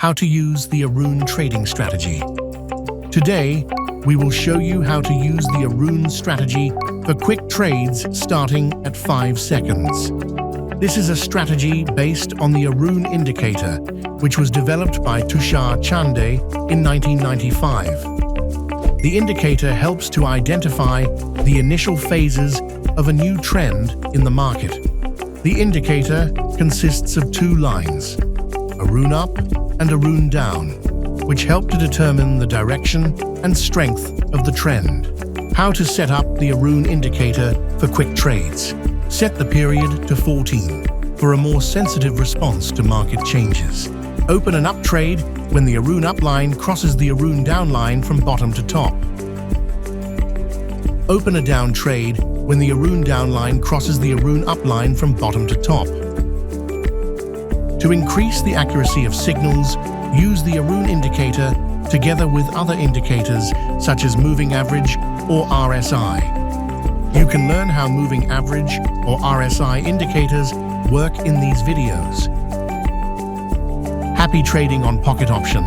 how to use the Aroon trading strategy. Today, we will show you how to use the Aroon strategy for quick trades starting at 5 seconds. This is a strategy based on the Aroon indicator, which was developed by Tushar Chande in 1995. The indicator helps to identify the initial phases of a new trend in the market. The indicator consists of two lines, Aroon up and Aroon down, which help to determine the direction and strength of the trend. How to set up the Aroon indicator for quick trades. Set the period to 14 for a more sensitive response to market changes. Open an up trade when the Aroon up line crosses the Aroon down line from bottom to top. Open a down trade when the Aroon down line crosses the Aroon up line from bottom to top. To increase the accuracy of signals, use the Aroon indicator together with other indicators such as moving average or RSI. You can learn how moving average or RSI indicators work in these videos. Happy trading on Pocket Option.